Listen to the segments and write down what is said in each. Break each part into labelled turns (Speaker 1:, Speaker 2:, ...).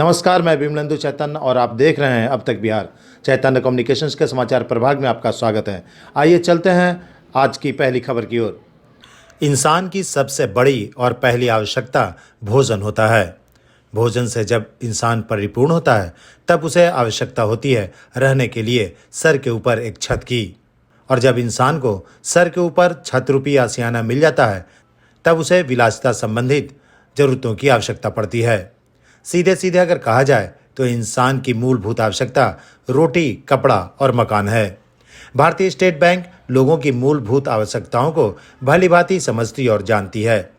Speaker 1: नमस्कार, मैं विमलेंदु चैतन्य और आप देख रहे हैं अब तक बिहार। चैतन्य कम्युनिकेशंस के समाचार प्रभाग में आपका स्वागत है। आइए चलते हैं आज की पहली खबर की ओर। इंसान की सबसे बड़ी और पहली आवश्यकता भोजन होता है। भोजन से जब इंसान परिपूर्ण होता है तब उसे आवश्यकता होती है रहने के लिए सर के ऊपर एक छत की। और जब इंसान को सर के ऊपर छत रूपी आशियाना मिल जाता है तब उसे विलासिता संबंधित जरूरतों की आवश्यकता पड़ती है। सीधे सीधे अगर कहा जाए तो इंसान की मूलभूत आवश्यकता रोटी, कपड़ा और मकान है। भारतीय स्टेट बैंक लोगों की मूलभूत आवश्यकताओं को भलीभांति समझती और जानती है।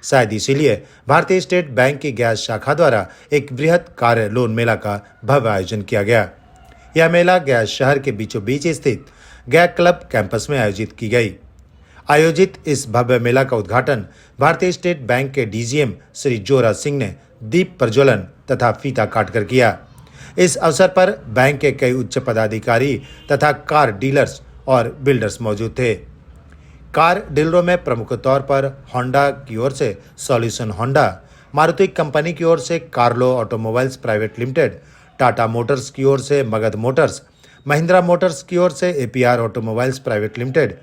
Speaker 1: शायद इसीलिए भारतीय स्टेट बैंक की गैस शाखा द्वारा एक बृहद कार्य लोन मेला का भव्य आयोजन किया गया। यह मेला गैस शहर के बीचों बीच स्थित गैस क्लब कैंपस में आयोजित की गई। आयोजित इस भव्य मेला का उद्घाटन भारतीय स्टेट बैंक के डीजीएम श्री जोरा सिंह ने दीप प्रज्वलन तथा फीता काटकर किया। इस अवसर पर बैंक के कई उच्च पदाधिकारी तथा कार डीलर्स और बिल्डर्स मौजूद थे। कार डीलरों में प्रमुख तौर पर होंडा की ओर से सॉल्यूशन होंडा, मारुति कंपनी की ओर से Carlo automobiles private limited, Tata Motors की ओर से मगध मोटर्स, महिंद्रा मोटर्स की ओर से APR automobiles private limited,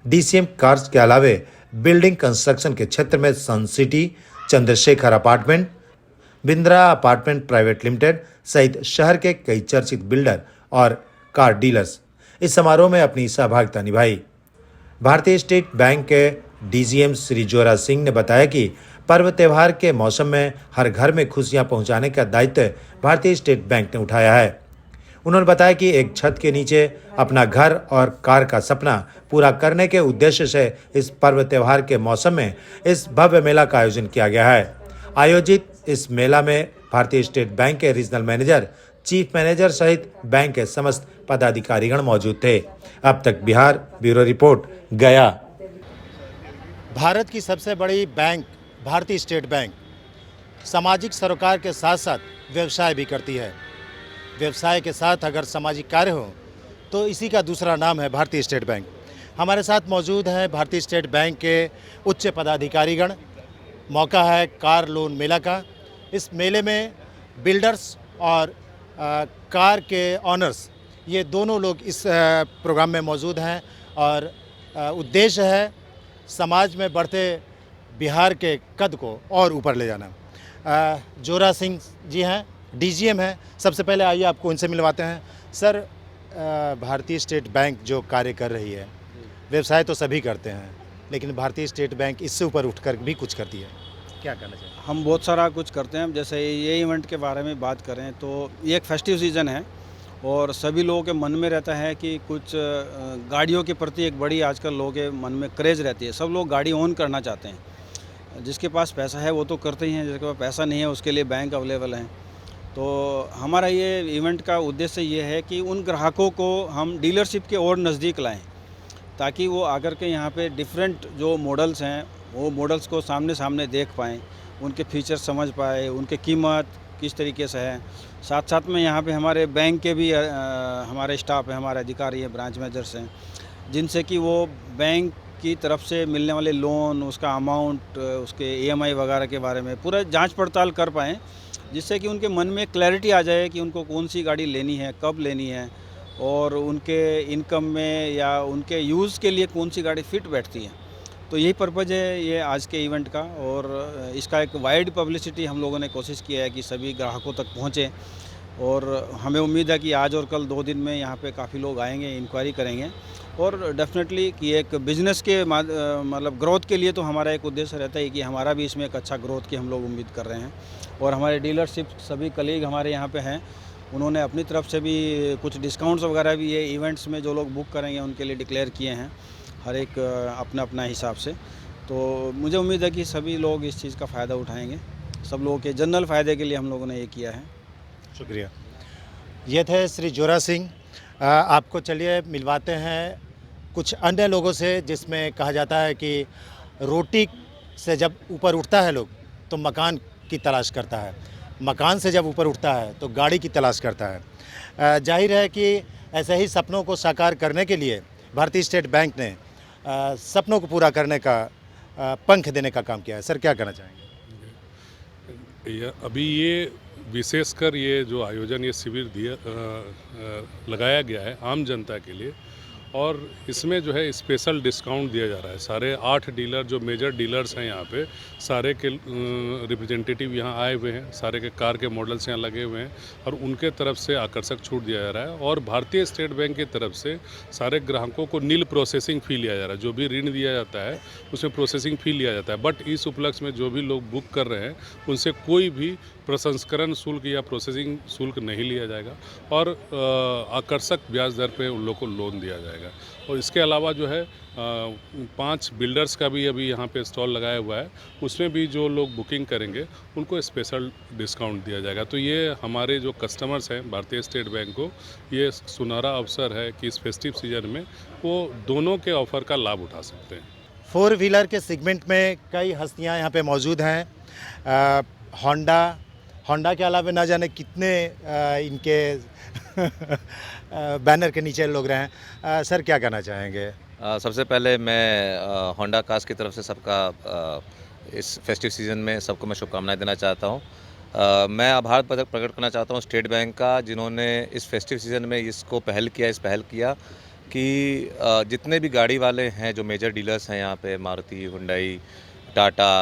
Speaker 1: DCM cars के अलावे बिल्डिंग कंस्ट्रक्शन के क्षेत्र में sun city, Chandrashekhar apartment, Bindra apartment private limited सहित शहर के कई चर्चित बिल्डर और कार डीलर्स इस समारोह में अपनी सहभागिता निभाई। भारतीय स्टेट बैंक के डीजीएम श्री जोरा सिंह ने बताया कि पर्व त्यौहार के मौसम में हर घर में खुशियां पहुंचाने का दायित्व भारतीय स्टेट बैंक ने उठाया है। उन्होंने बताया कि एक छत के नीचे अपना घर और कार का सपना पूरा करने के उद्देश्य से इस पर्व त्यौहार के मौसम में इस भव्य मेला का आयोजन किया गया है। आयोजित इस मेला में भारतीय स्टेट बैंक के रीजनल मैनेजर, चीफ मैनेजर सहित बैंक के समस्त पदाधिकारीगण मौजूद थे। अब तक बिहार, ब्यूरो रिपोर्ट, गया। भारत की सबसे बड़ी बैंक भारतीय स्टेट बैंक सामाजिक सरोकार के साथ साथ व्यवसाय भी करती है। व्यवसाय के साथ अगर सामाजिक कार्य हो तो इसी का दूसरा नाम है भारतीय स्टेट बैंक। हमारे साथ मौजूद हैं भारतीय स्टेट बैंक के उच्च पदाधिकारीगण। मौका है कार लोन मेला का। इस मेले में बिल्डर्स और कार के ऑनर्स ये दोनों लोग इस प्रोग्राम में मौजूद हैं और उद्देश्य है समाज में बढ़ते बिहार के कद को और ऊपर ले जाना। जोरा सिंह जी हैं, डीजीएम हैं। सबसे पहले आइए आपको उनसे मिलवाते हैं। सर, भारतीय स्टेट बैंक जो कार्य कर रही है, व्यवसाय तो सभी करते हैं लेकिन भारतीय स्टेट बैंक इससे ऊपर उठकर भी कुछ करती है, क्या करना चाहिए?
Speaker 2: हम बहुत सारा कुछ करते हैं। जैसे ये इवेंट के बारे में बात करें तो ये एक फेस्टिव सीज़न है और सभी लोगों के मन में रहता है कि कुछ गाड़ियों के प्रति एक बड़ी आजकल लोगों के मन में क्रेज़ रहती है। सब लोग गाड़ी ओन करना चाहते हैं। जिसके पास पैसा है वो तो करते ही हैं, जिसके पास पैसा नहीं है उसके लिए बैंक अवेलेबल हैं। तो हमारा ये इवेंट का उद्देश्य ये है कि उन ग्राहकों को हम डीलरशिप के और नज़दीक लाएं ताकि वो आकर के यहाँ पे डिफरेंट जो मॉडल्स हैं वो मॉडल्स को सामने सामने देख पाएँ, उनके फीचर्स समझ पाए, उनके कीमत किस तरीके से है। साथ साथ में यहाँ पे हमारे बैंक के भी हमारे स्टाफ हैं, हमारे अधिकारी हैं, ब्रांच मैनेजर्स हैं, जिनसे कि वो बैंक की तरफ से मिलने वाले लोन, उसका अमाउंट, उसके ईएमआई वगैरह के बारे में पूरा जांच पड़ताल कर पाएँ, जिससे कि उनके मन में क्लैरिटी आ जाए कि उनको कौन सी गाड़ी लेनी है, कब लेनी है और उनके इनकम में या उनके यूज़ के लिए कौन सी गाड़ी फिट बैठती है। तो यही पर्पज़ है ये आज के इवेंट का और इसका एक वाइड पब्लिसिटी हम लोगों ने कोशिश किया है कि सभी ग्राहकों तक पहुँचे और हमें उम्मीद है कि आज और कल 2 दिन में यहाँ पे काफ़ी लोग आएंगे, इंक्वायरी करेंगे और डेफिनेटली कि एक बिज़नेस के मतलब ग्रोथ के लिए तो हमारा एक उद्देश्य रहता है कि हमारा भी इसमें एक अच्छा ग्रोथ की हम लोग उम्मीद कर रहे हैं। और हमारे डीलरशिप सभी कलीग हमारे यहाँ पे हैं, उन्होंने अपनी तरफ से भी कुछ डिस्काउंट्स वगैरह भी ये इवेंट्स में जो लोग बुक करेंगे उनके लिए डिक्लेयर किए हैं, हर एक अपना अपना हिसाब से। तो मुझे उम्मीद है कि सभी लोग इस चीज़ का फ़ायदा उठाएंगे। सब लोगों के जनरल फ़ायदे के लिए हम लोगों ने ये किया है।
Speaker 1: शुक्रिया। ये थे श्री जोरा सिंह। आपको चलिए मिलवाते हैं कुछ अन्य लोगों से, जिसमें कहा जाता है कि रोटी से जब ऊपर उठता है लोग तो मकान की तलाश करता है, मकान से जब ऊपर उठता है तो गाड़ी की तलाश करता है। जाहिर है कि ऐसे ही सपनों को साकार करने के लिए भारतीय स्टेट बैंक ने सपनों को पूरा करने का पंख देने का काम किया है। सर, क्या कहना चाहेंगे?
Speaker 3: अभी ये विशेषकर ये जो आयोजन ये शिविर लगाया गया है आम जनता के लिए, और इसमें जो है स्पेशल डिस्काउंट दिया जा रहा है। सारे 8 डीलर जो मेजर डीलर्स हैं यहाँ पे, सारे के रिप्रेजेंटेटिव यहाँ आए हुए हैं, सारे के कार के मॉडल्स यहाँ लगे हुए हैं और उनके तरफ से आकर्षक छूट दिया जा रहा है। और भारतीय स्टेट बैंक की तरफ से सारे ग्राहकों को नील प्रोसेसिंग फ़ी लिया जा रहा है। जो भी ऋण दिया जाता है उसमें प्रोसेसिंग फ़ी लिया जाता है, बट इस उपलक्ष्य में जो भी लोग बुक कर रहे हैं उनसे कोई भी प्रसंस्करण शुल्क या प्रोसेसिंग शुल्क नहीं लिया जाएगा और आकर्षक ब्याज दर पे उन लोग को लोन दिया जाएगा। और इसके अलावा जो है 5 बिल्डर्स का भी अभी यहाँ पे स्टॉल लगाया हुआ है, उसमें भी जो लोग बुकिंग करेंगे उनको स्पेशल डिस्काउंट दिया जाएगा। तो ये हमारे जो कस्टमर्स हैं भारतीय स्टेट बैंक को ये सुनहरा अवसर है कि इस फेस्टिव सीजन में वो दोनों के ऑफ़र का लाभ उठा सकते हैं।
Speaker 1: 4 व्हीलर के सेगमेंट में कई हस्तियां यहाँ पे मौजूद हैं। होंडा के अलावा ना जाने कितने इनके बैनर के नीचे लोग रहे हैं। सर क्या कहना चाहेंगे?
Speaker 4: सबसे पहले मैं होंडा कार्स की तरफ से सबका इस फेस्टिव सीज़न में सबको मैं शुभकामनाएं देना चाहता हूं। मैं आभार प्रकट करना चाहता हूं स्टेट बैंक का, जिन्होंने इस फेस्टिव सीज़न में इसको पहल किया कि जितने भी गाड़ी वाले हैं जो मेजर डीलर्स हैं यहाँ पे, मारुति, हुंडई, टाटा,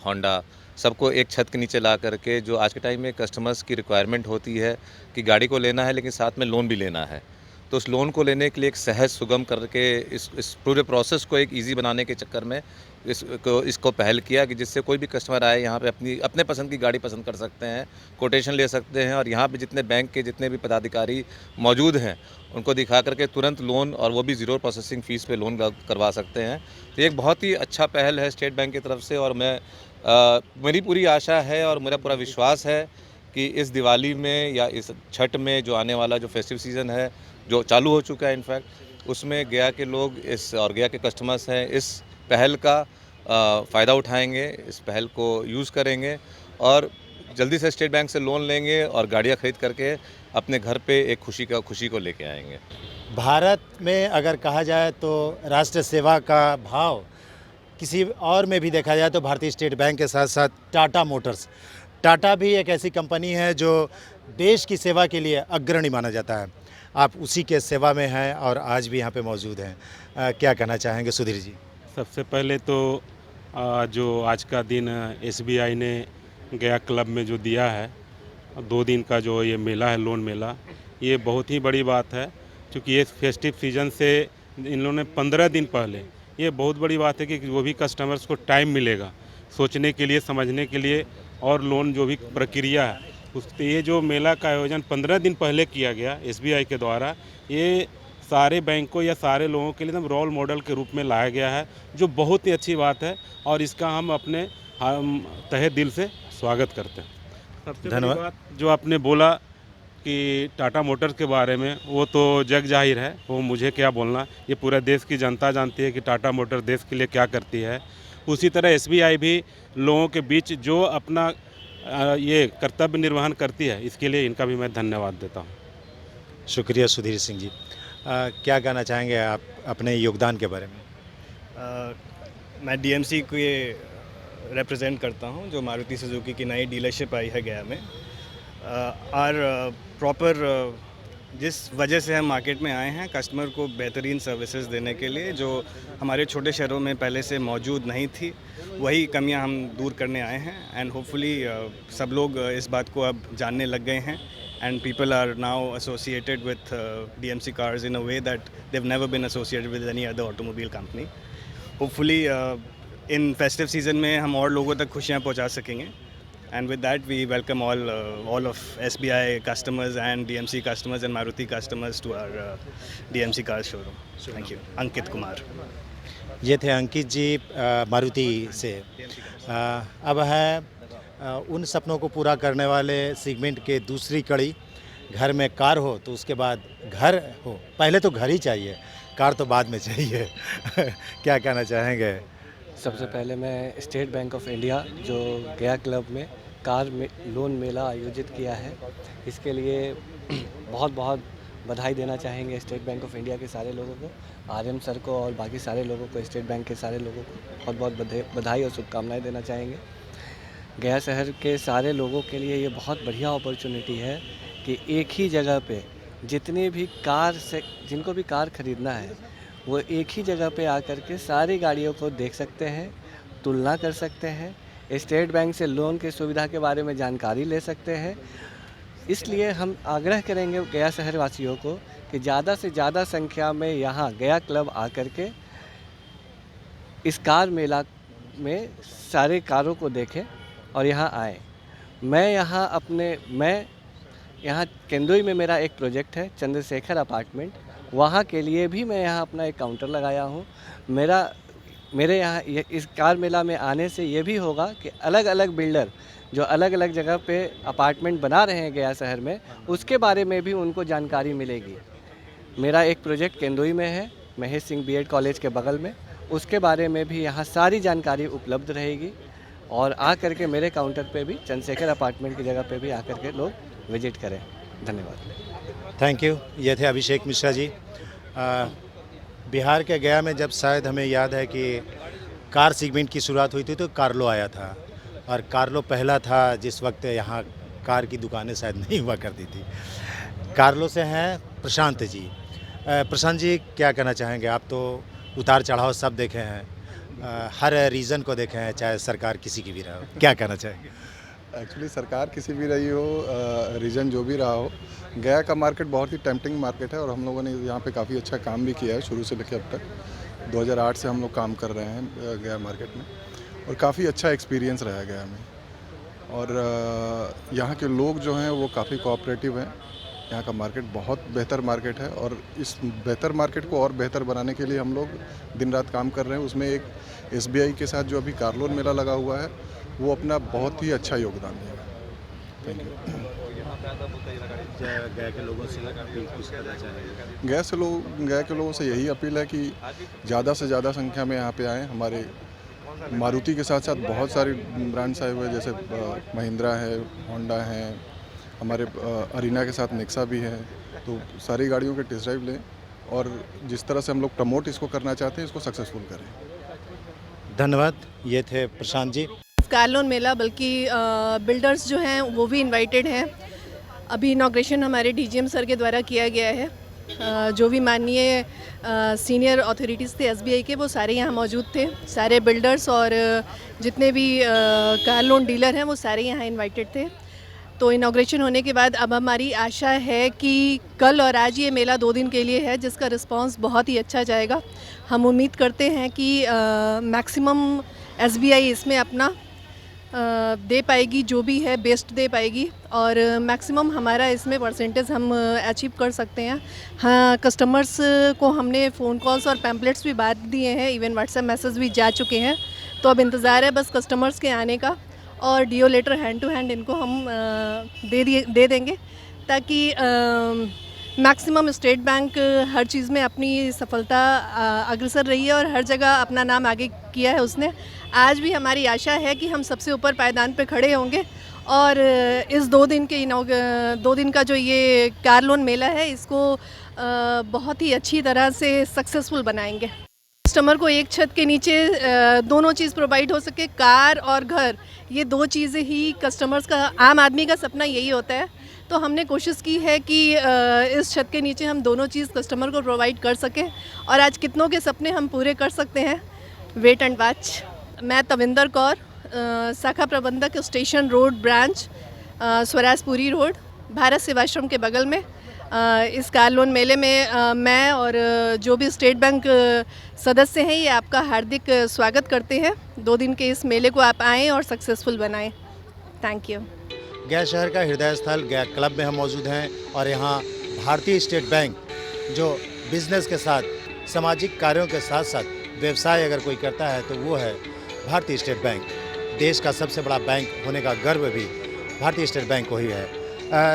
Speaker 4: होंडा, सबको एक छत के नीचे ला करके, जो आज के टाइम में कस्टमर्स की रिक्वायरमेंट होती है कि गाड़ी को लेना है लेकिन साथ में लोन भी लेना है, तो उस लोन को लेने के लिए एक सहज सुगम करके इस पूरे प्रोसेस को एक इजी बनाने के चक्कर में इसको पहल किया कि जिससे कोई भी कस्टमर आए यहाँ पे अपने पसंद की गाड़ी पसंद कर सकते हैं, कोटेशन ले सकते हैं और यहाँ पे जितने बैंक के जितने भी पदाधिकारी मौजूद हैं उनको दिखा करके तुरंत लोन, और वो भी ज़ीरो प्रोसेसिंग फ़ीस पे लोन करवा सकते हैं। तो एक बहुत ही अच्छा पहल है स्टेट बैंक की तरफ से, और मेरी पूरी आशा है और मेरा पूरा विश्वास है कि इस दिवाली में या इस छठ में जो आने वाला जो फेस्टिव सीज़न है जो चालू हो चुका है इनफैक्ट, उसमें गया के लोग और गया के कस्टमर्स हैं इस पहल का फ़ायदा उठाएंगे, इस पहल को यूज़ करेंगे और जल्दी से स्टेट बैंक से लोन लेंगे और गाड़ियाँ खरीद करके अपने घर पे एक खुशी को लेके आएंगे।
Speaker 1: भारत में अगर कहा जाए तो राष्ट्र सेवा का भाव किसी और में भी देखा जाए तो भारतीय स्टेट बैंक के साथ साथ टाटा भी एक ऐसी कंपनी है जो देश की सेवा के लिए अग्रणी माना जाता है। आप उसी के सेवा में हैं और आज भी यहाँ पे मौजूद हैं। क्या कहना चाहेंगे सुधीर जी?
Speaker 5: सबसे पहले तो जो आज का दिन SBI ने गया क्लब में जो दिया है 2 दिन का जो ये मेला है, लोन मेला, ये बहुत ही बड़ी बात है, क्योंकि ये फेस्टिव सीजन से इन लोगों ने 15 दिन पहले, ये बहुत बड़ी बात है कि वो भी कस्टमर्स को टाइम मिलेगा सोचने के लिए, समझने के लिए, और लोन जो भी प्रक्रिया है ये जो मेला का आयोजन 15 दिन पहले किया गया SBI के द्वारा, ये सारे बैंकों या सारे लोगों के लिए एकदम रोल मॉडल के रूप में लाया गया है, जो बहुत ही अच्छी बात है और इसका हम तहे दिल से स्वागत करते हैं। सबसे बड़ी बात जो आपने बोला कि टाटा मोटर्स के बारे में, वो तो जग जाहिर है, वो मुझे क्या बोलना, ये पूरा देश की जनता जानती है कि टाटा मोटर देश के लिए क्या करती है। उसी तरह SBI भी लोगों के बीच जो अपना ये कर्तव्य निर्वहन करती है, इसके लिए इनका भी मैं धन्यवाद देता हूँ।
Speaker 1: शुक्रिया सुधीर सिंह जी। क्या कहना चाहेंगे आप अपने योगदान के बारे में?
Speaker 6: मैं DMC को ये रिप्रेजेंट करता हूँ, जो मारुति सुजुकी की नई डीलरशिप आई है गया में। और प्रॉपर जिस वजह से हम मार्केट में आए हैं, कस्टमर को बेहतरीन सर्विसेज देने के लिए, जो हमारे छोटे शहरों में पहले से मौजूद नहीं थी, वही कमियां हम दूर करने आए हैं। एंड होपफुली सब लोग इस बात को अब जानने लग गए हैं, and people are now associated with DMC cars in a way that they've never been associated with any other automobile company. Hopefully in festive season में हम और लोगों तक खुशियाँ पहुँचा सकेंगे, and with that we welcome all of SBI customers and DMC customers and Maruti customers to our DMC cars showroom. Thank you. Ankit Kumar.
Speaker 1: ये थे अंकित जी मारुति से। अब है उन सपनों को पूरा करने वाले सेगमेंट के दूसरी कड़ी, घर में कार हो तो उसके बाद घर हो, पहले तो घर ही चाहिए, कार तो बाद में चाहिए। क्या कहना चाहेंगे?
Speaker 7: सबसे पहले मैं स्टेट बैंक ऑफ इंडिया जो गया क्लब में कार लोन मेला आयोजित किया है, इसके लिए बहुत बहुत बधाई देना चाहेंगे स्टेट बैंक ऑफ इंडिया के सारे लोगों को, RM सर को और बाकी सारे लोगों को, स्टेट बैंक के सारे लोगों को बहुत बहुत बधाई और शुभकामनाएं देना चाहेंगे। गया शहर के सारे लोगों के लिए ये बहुत बढ़िया अपॉर्चुनिटी है कि एक ही जगह पे जितने भी जिनको भी कार ख़रीदना है वो एक ही जगह पे आकर के सारी गाड़ियों को देख सकते हैं, तुलना कर सकते हैं, स्टेट बैंक से लोन की सुविधा के बारे में जानकारी ले सकते हैं। इसलिए हम आग्रह करेंगे गया शहर वासियों को कि ज़्यादा से ज़्यादा संख्या में यहाँ गया क्लब आकर के इस कार मेला में सारे कारों को देखें और यहाँ आए। मैं यहाँ केंदुई में मेरा एक प्रोजेक्ट है चंद्रशेखर अपार्टमेंट, वहाँ के लिए भी मैं यहाँ अपना एक काउंटर लगाया हूँ। मेरे यहाँ इस कार मेला में आने से ये भी होगा कि अलग अलग बिल्डर जो अलग अलग जगह पे अपार्टमेंट बना रहे हैं गया शहर में, उसके बारे में भी उनको जानकारी मिलेगी। मेरा एक प्रोजेक्ट केंदुई में है, महेश सिंह बीएड कॉलेज के बगल में, उसके बारे में भी यहाँ सारी जानकारी उपलब्ध रहेगी। और आ करके मेरे काउंटर पे भी चंद्रशेखर अपार्टमेंट की जगह पे भी आकर के लोग विजिट करें। धन्यवाद।
Speaker 1: Thank you. ये थे अभिषेक मिश्रा जी। बिहार के गया में जब शायद हमें याद है कि कार सेगमेंट की शुरुआत हुई थी तो कार्लो आया था, और कार्लो पहला था जिस वक्त यहाँ कार की दुकानें शायद नहीं हुआ करती थी। कार्लो से हैं प्रशांत जी। प्रशांत जी, क्या कहना चाहेंगे? आप तो उतार चढ़ाव सब देखे हैं, हर रीज़न को देखे हैं, चाहे सरकार किसी की भी रहा हो, क्या कहना चाहेंगे?
Speaker 8: एक्चुअली सरकार किसी भी रही हो, रीजन जो भी रहा हो, गया का मार्केट बहुत ही टेम्पटिंग मार्केट है और हम लोगों ने यहाँ पे काफ़ी अच्छा काम भी किया है शुरू से लेकर अब तक। 2008 से हम लोग काम कर रहे हैं गया मार्केट में और काफ़ी अच्छा एक्सपीरियंस रहा गया में। और यहाँ के लोग जो हैं वो काफ़ी कोऑपरेटिव हैं। यहाँ का मार्केट बहुत बेहतर मार्केट है और इस बेहतर मार्केट को और बेहतर बनाने के लिए हम लोग दिन रात काम कर रहे हैं। उसमें एक SBI के साथ जो अभी कार लोन मेला लगा हुआ है वो अपना बहुत ही अच्छा योगदान देगा। Thank you.
Speaker 1: गया के लोगों से कुछ करना चाहेंगे?
Speaker 8: गया के लोगों से यही अपील है कि ज़्यादा से ज़्यादा संख्या में यहाँ पे आएँ। हमारे मारुति के साथ साथ बहुत सारी ब्रांड्स आए हुए हैं, जैसे महिंद्रा है, होंडा है, हमारे अरीना के साथ नेक्सा भी है। तो सारी गाड़ियों के टेस्ट ड्राइव लें और जिस तरह से हम लोग प्रमोट इसको करना चाहते हैं इसको सक्सेसफुल करें।
Speaker 1: धन्यवाद। ये थे प्रशांत जी।
Speaker 9: कार लोन मेला, बल्कि बिल्डर्स जो हैं वो भी इनवाइटेड हैं। अभी इनॉग्रेशन हमारे DGM सर के द्वारा किया गया है। जो भी माननीय सीनियर अथॉरिटीज़ थे SBI के, वो सारे यहाँ मौजूद थे। सारे बिल्डर्स और जितने भी कार लोन डीलर हैं वो सारे यहाँ इनवाइटेड थे। तो इनॉग्रेशन होने के बाद अब हमारी आशा है कि कल और आज ये मेला 2 दिन के लिए है, जिसका रिस्पांस बहुत ही अच्छा जाएगा। हम उम्मीद करते हैं कि मैक्सिमम SBI इसमें अपना दे पाएगी, जो भी है बेस्ट दे पाएगी, और मैक्सिमम हमारा इसमें परसेंटेज हम अचीव कर सकते हैं। हाँ, कस्टमर्स को हमने फ़ोन कॉल्स और पैम्पलेट्स भी बांट दिए हैं, इवन व्हाट्सएप मैसेज भी जा चुके हैं। तो अब इंतज़ार है बस कस्टमर्स के आने का, और DO letter hand to hand इनको हम दे देंगे, ताकि मैक्सिमम स्टेट बैंक हर चीज़ में अपनी सफलता अग्रसर रही है और हर जगह अपना नाम आगे किया है उसने। आज भी हमारी आशा है कि हम सबसे ऊपर पायदान पे खड़े होंगे और इस 2 दिन का जो ये कार लोन मेला है इसको बहुत ही अच्छी तरह से सक्सेसफुल बनाएंगे। कस्टमर को एक छत के नीचे दोनों चीज़ प्रोवाइड हो सके, कार और घर, ये 2 चीज़ें ही कस्टमर्स का, आम आदमी का सपना यही होता है। तो हमने कोशिश की है कि इस छत के नीचे हम दोनों चीज़ कस्टमर को प्रोवाइड कर सकें, और आज कितनों के सपने हम पूरे कर सकते हैं, वेट एंड वॉच। मैं तविंदर कौर, शाखा प्रबंधक, station road branch, Swarajpuri road, Bharat Sevashram के बगल में। इस कार लोन मेले में मैं और जो भी स्टेट बैंक सदस्य हैं ये आपका हार्दिक स्वागत करते हैं। 2 दिन के इस मेले को आप आएँ और सक्सेसफुल बनाएं। Thank you.
Speaker 1: गया शहर का हृदय स्थल गया क्लब में हम मौजूद हैं, और यहाँ भारतीय स्टेट बैंक जो बिज़नेस के साथ, सामाजिक कार्यों के साथ साथ व्यवसाय अगर कोई करता है तो वो है भारतीय स्टेट बैंक। देश का सबसे बड़ा बैंक होने का गर्व भी भारतीय स्टेट बैंक को ही है।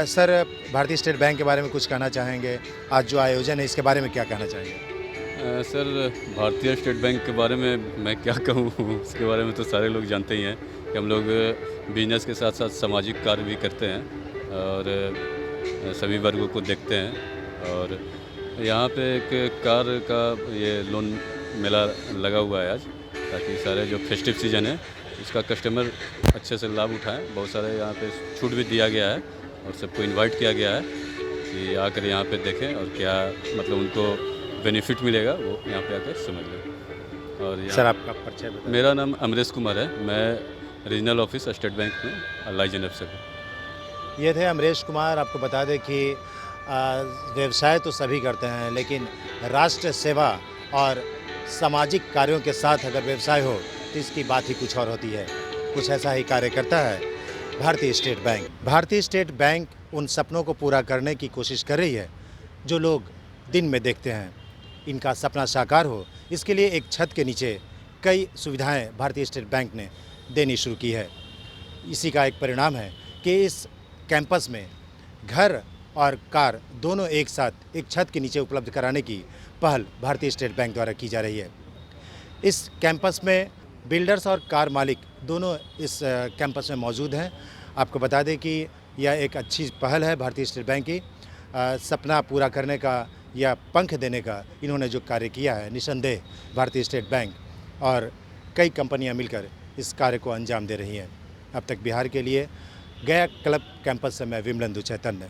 Speaker 1: सर, भारतीय स्टेट बैंक के बारे में कुछ कहना चाहेंगे? आज जो आयोजन है इसके बारे में क्या कहना चाहेंगे?
Speaker 10: सर, भारतीय स्टेट बैंक के बारे में मैं क्या कहूँ, उसके बारे में तो सारे लोग जानते ही हैं कि हम लोग बिजनेस के साथ साथ सामाजिक कार्य भी करते हैं और सभी वर्गों को देखते हैं। और यहाँ पे एक कार का ये लोन मेला लगा हुआ है आज, ताकि सारे जो फेस्टिव सीजन है इसका कस्टमर अच्छे से लाभ उठाएं। बहुत सारे यहाँ पे छूट भी दिया गया है और सबको इनवाइट किया गया है कि आकर यहाँ पे देखें और क्या मतलब उनको बेनिफिट मिलेगा वो यहाँ पे आकर समझ लें। और
Speaker 1: सर आपका परिचय बताएं।
Speaker 10: मेरा नाम अमरेश कुमार है, मैं रीजनल ऑफिस स्टेट बैंक में लाइजन अफसर हूँ।
Speaker 1: ये थे अमरेश कुमार। आपको बता दें कि व्यवसाय तो सभी करते हैं, लेकिन राष्ट्र सेवा और सामाजिक कार्यों के साथ अगर व्यवसाय हो तो इसकी बात ही कुछ और होती है। कुछ ऐसा ही कार्य करता है भारतीय स्टेट बैंक। भारतीय स्टेट बैंक उन सपनों को पूरा करने की कोशिश कर रही है जो लोग दिन में देखते हैं। इनका सपना साकार हो, इसके लिए एक छत के नीचे कई सुविधाएं भारतीय स्टेट बैंक ने देनी शुरू की है। इसी का एक परिणाम है कि इस कैंपस में घर और कार दोनों एक साथ एक छत के नीचे उपलब्ध कराने की पहल भारतीय स्टेट बैंक द्वारा की जा रही है। इस कैंपस में बिल्डर्स और कार मालिक दोनों इस कैंपस में मौजूद हैं। आपको बता दें कि यह एक अच्छी पहल है भारतीय स्टेट बैंक की। सपना पूरा करने का या पंख देने का इन्होंने जो कार्य किया है, निसंदेह भारतीय स्टेट बैंक और कई कंपनियां मिलकर इस कार्य को अंजाम दे रही हैं। अब तक बिहार के लिए गया क्लब कैंपस से मैं विमलेंदु चैतन्य।